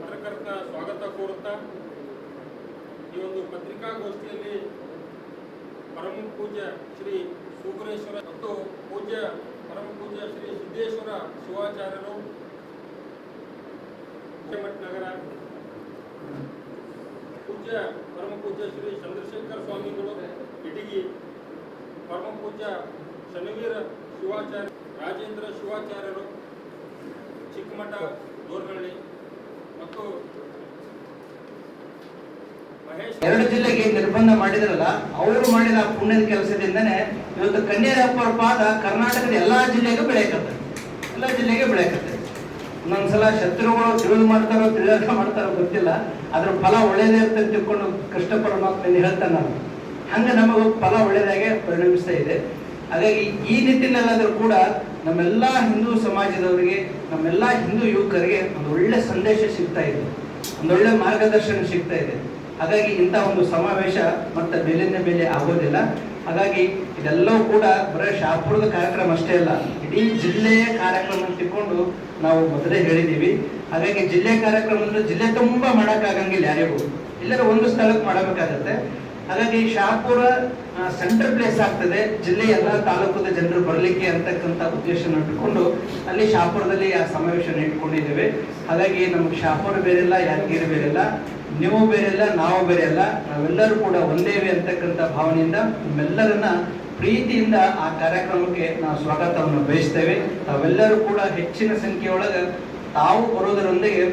ಪತ್ರಕರ್ತ ಸ್ವಾಗತ ಕೋರುತ್ತಾ ಈ ಒಂದು ಪತ್ರಿಕಾಗೋಷ್ಠಿಯಲ್ಲಿ ಪರಮ ಪೂಜ್ಯ ಶ್ರೀ ಸೂಕರೇಶ್ವರ ಮತ್ತು ಪೂಜ್ಯ ಪರಮ ಪೂಜ್ಯ ಶ್ರೀ ಸಿದ್ದೇಶ್ವರ ಶಿವಾಚಾರ್ಯರು ನಗರ, ಪೂಜ್ಯ ಪರಮ ಪೂಜ್ಯ ಶ್ರೀ ಚಂದ್ರಶೇಖರ ಸ್ವಾಮಿಗಳು ಇಟಗಿ, ಪರಮ ಪೂಜ್ಯ ಶನಿವೀರ ಶಿವಾಚಾರ್ಯ ರಾಜೇಂದ್ರ ಶಿವಾಚಾರ್ಯರು ಚಿಕ್ಕಮಠ ದೋರ್ನಹಳ್ಳಿ ಮತ್ತು ಎರಡು ಜಿಲ್ಲೆಗೆ ನಿರ್ಬಂಧ ಮಾಡಿದ್ರಲ್ಲ, ಅವರು ಮಾಡಿದ ಪುಣ್ಯದ ಕೆಲಸದಿಂದನೇ ಇವತ್ತು ಕನ್ಯಾರಪ್ಪರ ಪಾದ ಕರ್ನಾಟಕದ ಎಲ್ಲಾ ಜಿಲ್ಲೆಗೂ ಬೆಳೆಯಕತ್ತೆ, ಎಲ್ಲ ಜಿಲ್ಲೆಗೆ ಬೆಳೆಯಕತ್ತೆ. ಒಂದೊಂದ್ಸಲ ಶತ್ರುಗಳು ತಿಳಿದು ಮಾಡ್ತಾರೋ ತಿಳಿಯಕ ಮಾಡ್ತಾರೋ ಗೊತ್ತಿಲ್ಲ, ಅದ್ರ ಫಲ ಒಳ್ಳೇದೇ ಅಂತ ತಿಳ್ಕೊಂಡು ಕೃಷ್ಣ ಪರಮಾತ್ಮ ಹೇಳ್ತಾನೆ. ನಾನು ಹಂಗ ನಮಗೂ ಫಲ ಒಳ್ಳೇದಾಗೆ ಪರಿಣಮಿಸ್ತಾ ಇದೆ. ಹಾಗಾಗಿ ಈ ನಿಟ್ಟಿನಲ್ಲಾದ್ರೂ ಕೂಡ ನಮ್ಮೆಲ್ಲಾ ಹಿಂದೂ ಸಮಾಜದವರಿಗೆ, ನಮ್ಮೆಲ್ಲಾ ಹಿಂದೂ ಯುವಕರಿಗೆ ಒಂದು ಒಳ್ಳೆ ಸಂದೇಶ ಸಿಗ್ತಾ ಇದೆ, ಒಂದೊಳ್ಳೆ ಮಾರ್ಗದರ್ಶನ ಸಿಗ್ತಾ ಇದೆ. ಹಾಗಾಗಿ ಇಂಥ ಒಂದು ಸಮಾವೇಶ ಮತ್ತೆ ಮೇಲಿನ ಮೇಲೆ ಆಗೋದಿಲ್ಲ. ಹಾಗಾಗಿ ಇದೆಲ್ಲವೂ ಕೂಡ ಬರೀ ಶಾಪುರದ ಕಾರ್ಯಕ್ರಮ ಅಷ್ಟೇ ಅಲ್ಲ, ಇಡೀ ಜಿಲ್ಲೆಯ ಕಾರ್ಯಕ್ರಮ ತಿಳ್ಕೊಂಡು ನಾವು ಮೊದಲೇ ಹೇಳಿದ್ದೀವಿ. ಹಾಗಾಗಿ ಜಿಲ್ಲೆ ಕಾರ್ಯಕ್ರಮ ಅಂದ್ರೆ ಜಿಲ್ಲೆ ತುಂಬಾ ಮಾಡೋಕ್ಕಾಗಂಗಿಲ್ಲ, ಯಾರಿಗೂ ಎಲ್ಲರೂ ಒಂದು ಸ್ಥಳಕ್ಕೆ ಮಾಡಬೇಕಾಗತ್ತೆ. ಹಾಗಾಗಿ ಶಾಪುರ ಸೆಂಟ್ರಲ್ ಪ್ಲೇಸ್ ಆಗ್ತದೆ, ಜಿಲ್ಲೆ ಎಲ್ಲ ತಾಲೂಕದ ಜನರು ಬರಲಿಕ್ಕೆ ಅಂತಕ್ಕಂಥ ಉದ್ದೇಶ ಇಟ್ಕೊಂಡು ಅಲ್ಲಿ ಶಾಪುರದಲ್ಲಿ ಆ ಸಮಾವೇಶನ ಇಟ್ಕೊಂಡಿದ್ದೇವೆ. ಹಾಗಾಗಿ ನಮ್ಗೆ ಶಾಪುರ ಬೇರೆಲ್ಲ, ಯಾದಗಿರಿ ಬೇರೆಲ್ಲ, ನೀವು ಬೇರೆಲ್ಲ, ನಾವು ಬೇರೆಲ್ಲ, ನಾವೆಲ್ಲರೂ ಕೂಡ ಒಂದೇವೆ ಅಂತಕ್ಕಂಥ ಭಾವನೆಯಿಂದ ನಿಮ್ಮೆಲ್ಲರನ್ನ ಪ್ರೀತಿಯಿಂದ ಆ ಕಾರ್ಯಕ್ರಮಕ್ಕೆ ನಾವು ಸ್ವಾಗತವನ್ನು ಬಯಸ್ತೇವೆ. ತಾವೆಲ್ಲರೂ ಕೂಡ ಹೆಚ್ಚಿನ ಸಂಖ್ಯೆಯೊಳಗೆ ತಾವು ಬರೋದರೊಂದಿಗೆ